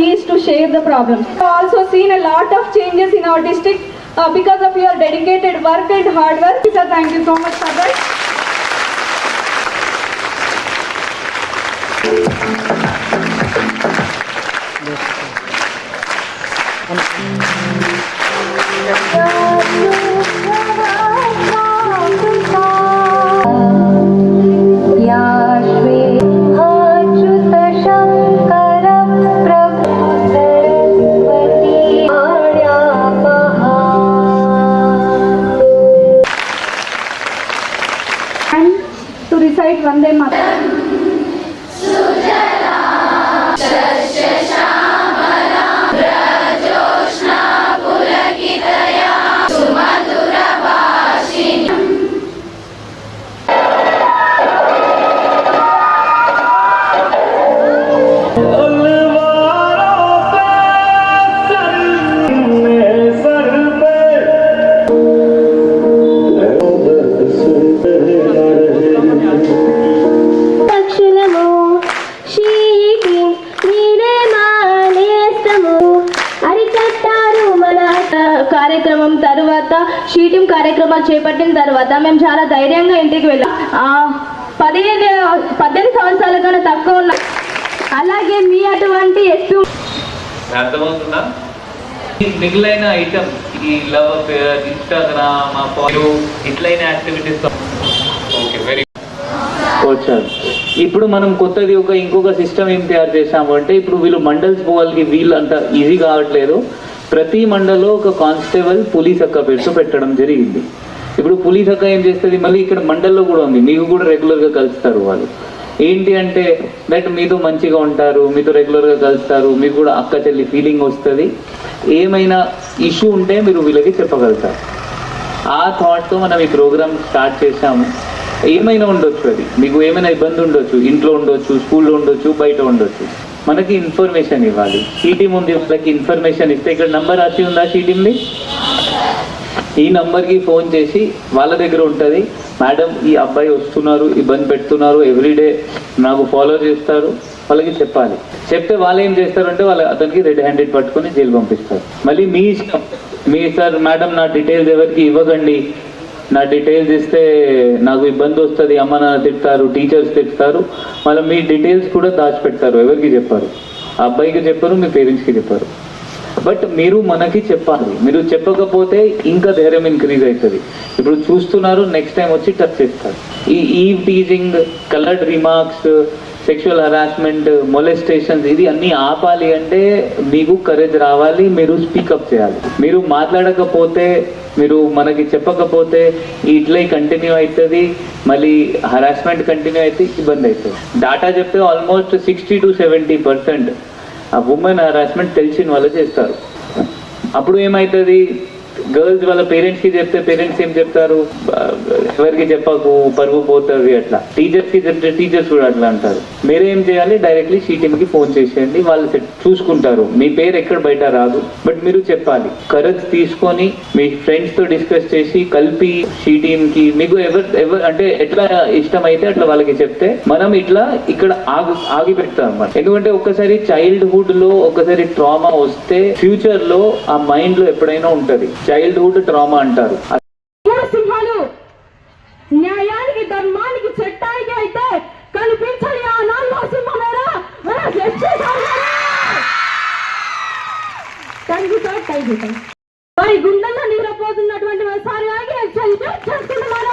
is to share the problems. We have also seen a lot of changes in our district because of your dedicated work and hard work. Sir, thank you so much for that. To recite Vande Mataram. కార్యక్రమం తర్వాత sheeting కార్యక్రమాలు చేపట్టిన తర్వాత మేము చాలా ధైర్యంగా ఇంటికి వెళ్ళాం. 18 సంవత్సరాల కన్నా తక్కువ ఉన్న అలాగే మీ అటువంటి అర్థమవుతుందా? మిగిలిన ఐటమ్ ఈ లవ్ అఫేర్, ఇన్స్టాగ్రామ్, ఇట్లైన యాక్టివిటీస్ ఓకే వెరీ వచ్చారు. ఇప్పుడు మనం కొత్తది ఇంకొక సిస్టమ్ ఏం తయారు చేసాము అంటే, ఇప్పుడు వీళ్ళు మండల్స్ పోవాలి, వీళ్ళు అంత ఈజీ కావట్లేదు. ప్రతి మండల్లో ఒక కానిస్టేబుల్ పోలీస్ అక్క పేరుతో పెట్టడం జరిగింది. ఇప్పుడు పోలీస్ అక్క ఏం చేస్తుంది, మళ్ళీ ఇక్కడ మండల్లో కూడా ఉంది, మీకు కూడా రెగ్యులర్గా కలుస్తారు. వాళ్ళు ఏంటి అంటే దట్ మీతో మంచిగా ఉంటారు, మీతో రెగ్యులర్గా కలుస్తారు, మీకు కూడా అక్క చెల్లి ఫీలింగ్ వస్తుంది. ఏమైనా ఇష్యూ ఉంటే మీరు వీళ్ళకి చెప్పగలుగుతారు. ఆ థాట్తో మనం ఈ ప్రోగ్రామ్ స్టార్ట్ చేసాము. ఏమైనా ఉండొచ్చు, అది మీకు ఏమైనా ఇబ్బంది ఉండొచ్చు, ఇంట్లో ఉండొచ్చు, స్కూల్లో ఉండొచ్చు, బయట ఉండొచ్చు. మనకి ఇన్ఫర్మేషన్ ఇవ్వాలి. షీటీం ఉంది, వాళ్ళకి ఇన్ఫర్మేషన్ ఇస్తే ఇక్కడ నంబర్ రాసి ఉందా షీటీంది, ఈ నంబర్కి ఫోన్ చేసి వాళ్ళ దగ్గర ఉంటుంది, మేడం ఈ అబ్బాయి వస్తున్నారు, ఇబ్బంది పెడుతున్నారు, ఎవ్రీడే నాకు ఫాలో చేస్తారు, వాళ్ళకి చెప్పాలి. చెప్తే వాళ్ళు ఏం చేస్తారంటే అతనికి రెడ్ హ్యాండెడ్ పట్టుకొని జైలు పంపిస్తారు. మళ్ళీ మీ ఇష్టం, మీ సార్ మేడం నా డీటెయిల్స్ ఎవరికి ఇవ్వకండి, నా డీటెయిల్స్ ఇస్తే నాకు ఇబ్బంది వస్తుంది, అమ్మ నాన్న తిడతారు, టీచర్స్ తిడతారు, మళ్ళీ మీ డీటెయిల్స్ కూడా దాచిపెడతారు, ఎవరికి చెప్పారు, ఆ అబ్బాయికి చెప్పారు, మీ పేరెంట్స్కి చెప్పారు. బట్ మీరు మనకి చెప్పాలి. మీరు చెప్పకపోతే ఇంకా ధైర్యం ఇంక్రీజ్ అవుతుంది. ఇప్పుడు చూస్తున్నారు, నెక్స్ట్ టైం వచ్చి టచ్ చేస్తారు. ఈ teasing, coloured remarks, sexual harassment, molestations, ఇది అన్నీ ఆపాలి అంటే మీకు కరేజ్ రావాలి, మీరు స్పీకప్ చేయాలి. మీరు మాట్లాడకపోతే, మీరు మనకి చెప్పకపోతే ఇట్లా కంటిన్యూ అవుతుంది, మళ్ళీ హరాస్మెంట్ కంటిన్యూ అయితే ఇబ్బంది అవుతుంది. డాటా చెప్తే ఆల్మోస్ట్ 60 to 70% ఆ ఉమెన్ హరాస్మెంట్ తెలిసిన వాళ్ళు చేస్తారు. అప్పుడు ఏమవుతుంది, గర్ల్స్ వాళ్ళ పేరెంట్స్కి చెప్తే పేరెంట్స్ ఏం చెప్తారు, ఎవరికి చెప్పకు పరువు పోతుంది, అట్లా. టీచర్స్కి చెప్తే టీచర్స్ కూడా అట్లా అంటారు. మీరేం చేయాలి, డైరెక్ట్లీ షీటీంకి ఫోన్ చేసేయండి, వాళ్ళు చూసుకుంటారు. మీ పేరు ఎక్కడ బయట రాదు, బట్ మీరు చెప్పాలి. కరేజ్ తీసుకొని మీ ఫ్రెండ్స్తో డిస్కస్ చేసి కలిపి షీటీంకి మీకు ఎవరు అంటే ఎట్లా ఇష్టమైతే అట్లా వాళ్ళకి చెప్తే మనం ఇట్లా ఇక్కడ ఆగి పెడతాం అన్నమాట. ఎందుకంటే ఒక్కసారి చైల్డ్హుడ్ లో ఒకసారి ట్రామా వస్తే ఫ్యూచర్ లో ఆ మైండ్ లో ఎప్పుడైనా ఉంటది. చైల్డ్హుడ్ ట్రామా అంటారు. సింహాలు న్యాయానికి, ధర్మానికి, చట్టానికి అయితే కనిపించని ఆ నాలుగో సింహమేరా. వారి గుండెల్లో నిద్రపోతున్నటువంటి వారి సారి చేసుకుంటున్నారు.